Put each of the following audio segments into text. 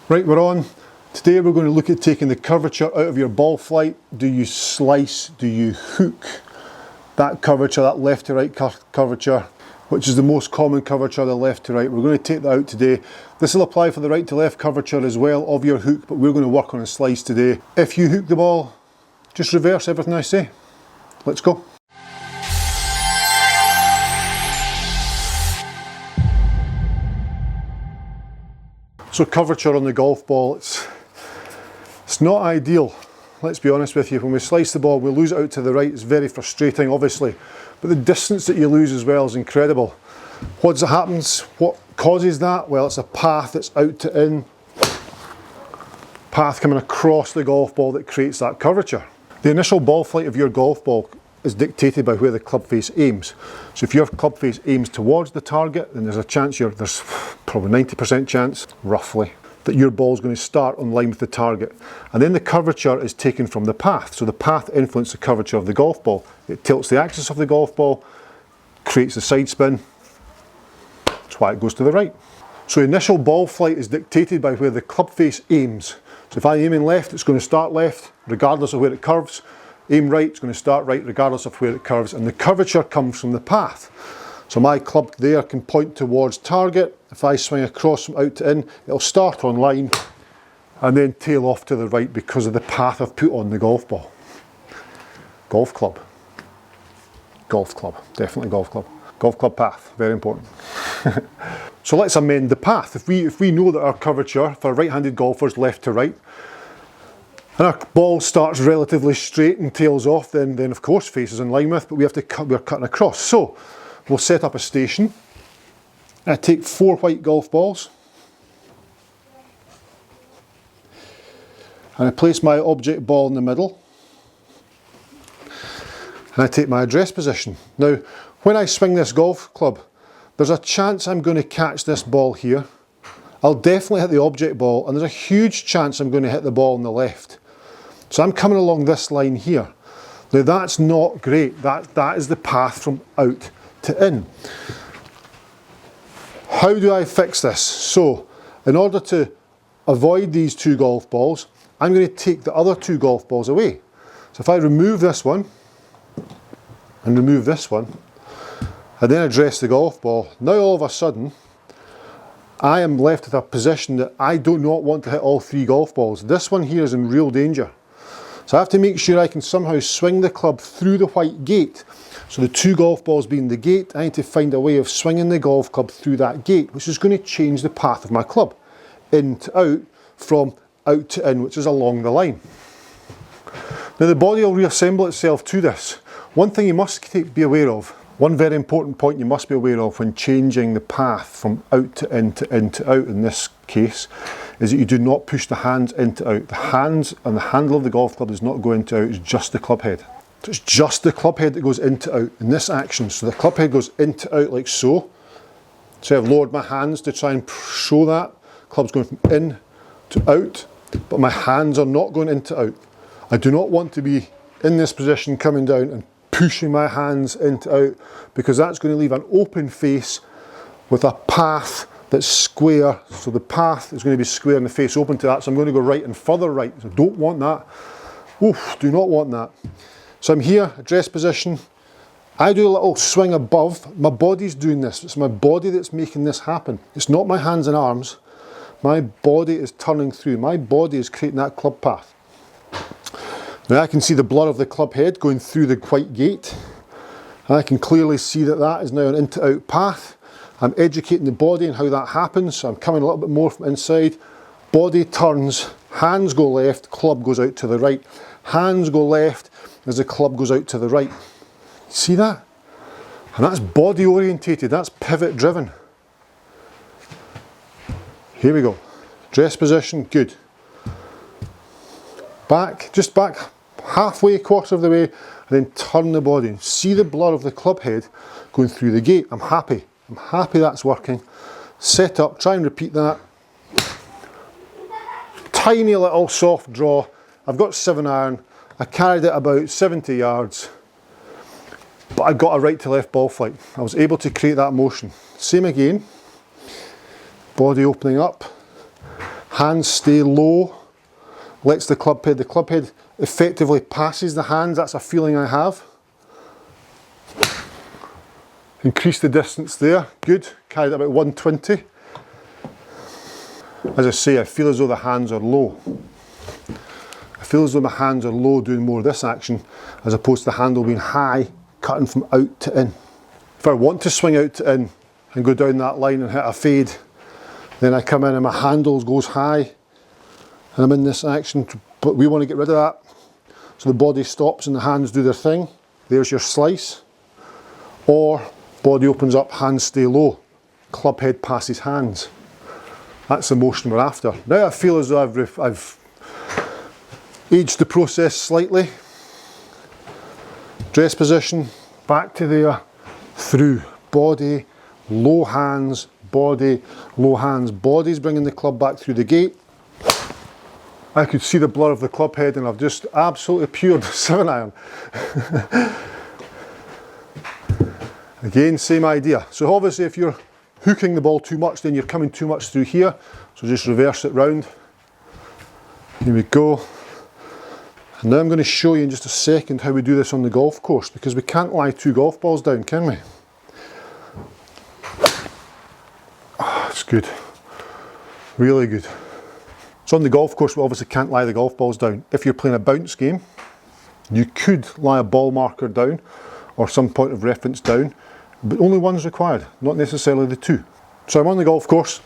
Right, we're on. Today we're going to look at taking the curvature out of your ball flight. Do you slice? Do you hook? That curvature, that left to right curvature, which is the most common curvature, the left to right. We're going to take that out today. This will apply for the right to left curvature as well of your hook, but we're going to work on a slice today. If you hook the ball, just reverse everything I say. Let's go. So curvature on the golf ball, it's not ideal. Let's be honest with you, when we slice the ball, we lose it out to the right. It's very frustrating, obviously, but the distance that you lose as well is incredible. What happens? What causes that? Well, it's a path that's out to in, path coming across the golf ball that creates that curvature. The initial ball flight of your golf ball is dictated by where the club face aims. So if your club face aims towards the target, then there's a chance there's probably 90% chance, roughly, that your ball is going to start on line with the target. And then the curvature is taken from the path. So the path influences the curvature of the golf ball. It tilts the axis of the golf ball, creates the side spin. That's why it goes to the right. So initial ball flight is dictated by where the club face aims. So if I'm aiming left, it's going to start left, regardless of where it curves. Aim right, it's going to start right, regardless of where it curves. And the curvature comes from the path. So my club there can point towards target. If I swing across from out to in, it'll start on line and then tail off to the right because of the path I've put on the golf ball. Golf club. Golf club. Definitely golf club. Golf club path. Very important. So let's amend the path. If we know that our curvature for right-handed golfers left to right, and our ball starts relatively straight and tails off, then of course faces in line with, but we have to cut, we're cutting across. So we'll set up a station. I take 4 white golf balls and I place my object ball in the middle and I take my address position. Now when I swing this golf club, there's a chance I'm going to catch this ball here. I'll definitely hit the object ball, and there's a huge chance I'm going to hit the ball on the left. So I'm coming along this line here. Now that's not great. That is the path from out to in. How do I fix this? So in order to avoid these 2 golf balls, I'm going to take the other 2 golf balls away. So if I remove this one and remove this one, and then address the golf ball, now all of a sudden I am left with a position that I do not want to hit all 3 golf balls. This one here is in real danger. So I have to make sure I can somehow swing the club through the white gate. So the 2 golf balls being the gate, I need to find a way of swinging the golf club through that gate, which is going to change the path of my club. In to out, from out to in, which is along the line. Now the body will reassemble itself to this. One thing you must be aware of, one very important point you must be aware of when changing the path from out to in to out in this case, is that you do not push the hands into out. The hands and the handle of the golf club does not go into out, it's just the club head. So it's just the club head that goes into out in this action. So the club head goes into out like so. So I've lowered my hands to try and show that. Club's going from in to out, but my hands are not going into out. I do not want to be in this position coming down and pushing my hands into out, because that's going to leave an open face with a path that's square. So the path is going to be square and the face open to that, so I'm going to go right and further right. So don't want that. Oof, do not want that. So I'm here, address position. I do a little swing above. My body's doing this. It's my body that's making this happen. It's not my hands and arms. My body is turning through. My body is creating that club path. Now I can see the blur of the club head going through the white gate. And I can clearly see that that is now an in-to-out path. I'm educating the body on how that happens. So I'm coming a little bit more from inside. Body turns, hands go left, club goes out to the right. Hands go left as the club goes out to the right. See that? And that's body orientated, that's pivot driven. Here we go. Dress position, good. Back, just back halfway, quarter of the way, and then turn the body. See the blur of the club head going through the gate. I'm happy that's working. Set up, try and repeat that. Tiny little soft draw. I've got 7-iron. I carried it about 70 yards, but I got a right to left ball flight. I was able to create that motion. Same again. Body opening up. Hands stay low, lets the club head effectively passes the hands, that's a feeling I have. Increase the distance there, good, carried it about 120. As I say, I feel as though the hands are low. I feel as though my hands are low doing more of this action as opposed to the handle being high, cutting from out to in. If I want to swing out to in and go down that line and hit a fade, then I come in and my handle goes high and I'm in this action, but we want to get rid of that. So the body stops and the hands do their thing. There's your slice. Or body opens up, hands stay low, club head passes hands. That's the motion we're after. Now I feel as though I've aged the process slightly. Dress position, back to there, through, body, low hands, body, low hands, body's bringing the club back through the gate. I could see the blur of the club head and I've just absolutely pured 7-iron. Again, same idea. So obviously if you're hooking the ball too much, then you're coming too much through here. So just reverse it round. Here we go. And now I'm going to show you in just a second how we do this on the golf course, because we can't lie 2 golf balls down, can we? Oh, it's good. Really good. So on the golf course, we obviously can't lie the golf balls down. If you're playing a bounce game, you could lie a ball marker down or some point of reference down, but only one's required, not necessarily the 2. So I'm on the golf course,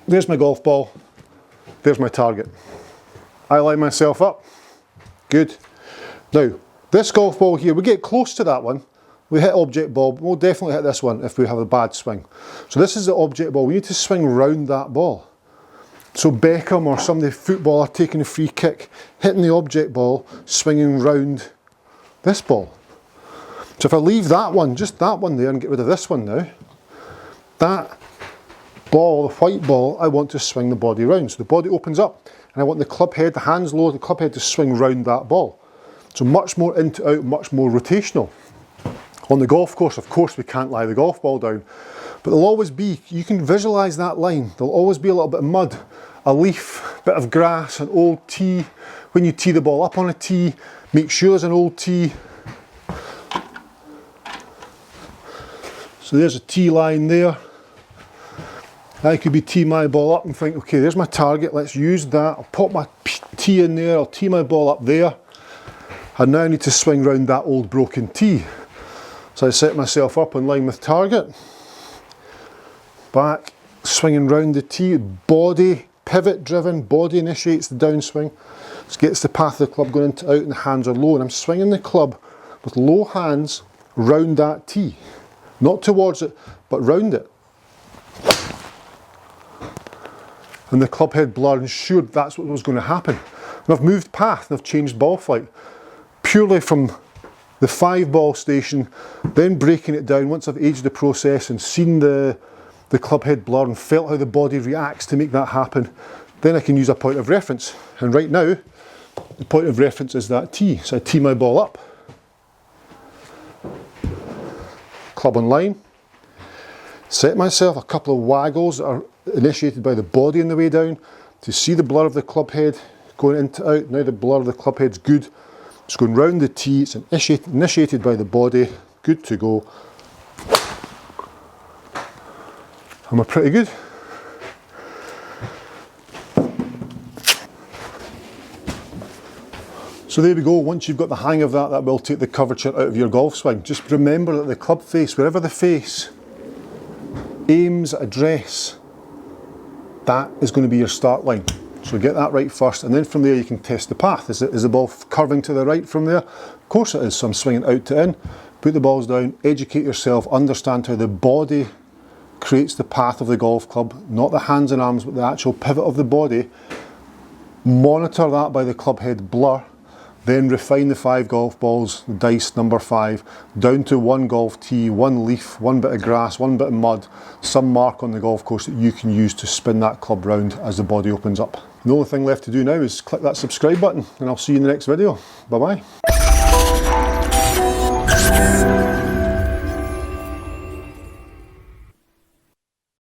there's my golf ball, there's my target. I line myself up, good. Now, this golf ball here, we get close to that one, we hit object ball, but we'll definitely hit this one if we have a bad swing. So this is the object ball, we need to swing round that ball. So Beckham or somebody, footballer, taking a free kick, hitting the object ball, swinging round this ball. So if I leave that one, just that one there, and get rid of this one now, that ball, the white ball, I want to swing the body round. So the body opens up, and I want the club head, the hands low, the club head to swing round that ball. So much more into out, much more rotational. On the golf course, of course, we can't lie the golf ball down, but there'll always be, you can visualise that line, there'll always be a little bit of mud, a leaf, bit of grass, an old tee. When you tee the ball up on a tee, make sure there's an old tee. So there's a tee line there. I could be teeing my ball up and think, okay, there's my target, let's use that. I'll pop my tee in there, I'll tee my ball up there. I now need to swing round that old broken tee. So I set myself up in line with target. Back, swinging round the tee, body, pivot driven, body initiates the downswing. This gets the path of the club going into out and the hands are low. And I'm swinging the club with low hands round that tee. Not towards it, but round it. And the club head blur ensured that's what was going to happen. And I've moved path and I've changed ball flight. Purely from the 5-ball station, then breaking it down once I've aged the process and seen the club head blur and felt how the body reacts to make that happen, then I can use a point of reference. And right now, the point of reference is that tee. So I tee my ball up. Club on line, set myself a couple of waggles that are initiated by the body on the way down to see the blur of the club head going into out. Now the blur of the club head's good. It's going round the tee, it's initiated by the body, good to go. Am I pretty good? So there we go, once you've got the hang of that, that will take the curvature out of your golf swing. Just remember that the club face, wherever the face aims at address, that is going to be your start line. So get that right first, and then from there you can test the path. Is the ball curving to the right from there? Of course it is, so I'm swinging out to in. Put the balls down, educate yourself, understand how the body creates the path of the golf club, not the hands and arms, but the actual pivot of the body. Monitor that by the club head blur. Then refine the 5 golf balls, the dice number 5, down to 1 golf tee, 1 leaf, 1 bit of grass, 1 bit of mud, some mark on the golf course that you can use to spin that club round as the body opens up. The only thing left to do now is click that subscribe button, and I'll see you in the next video. Bye bye.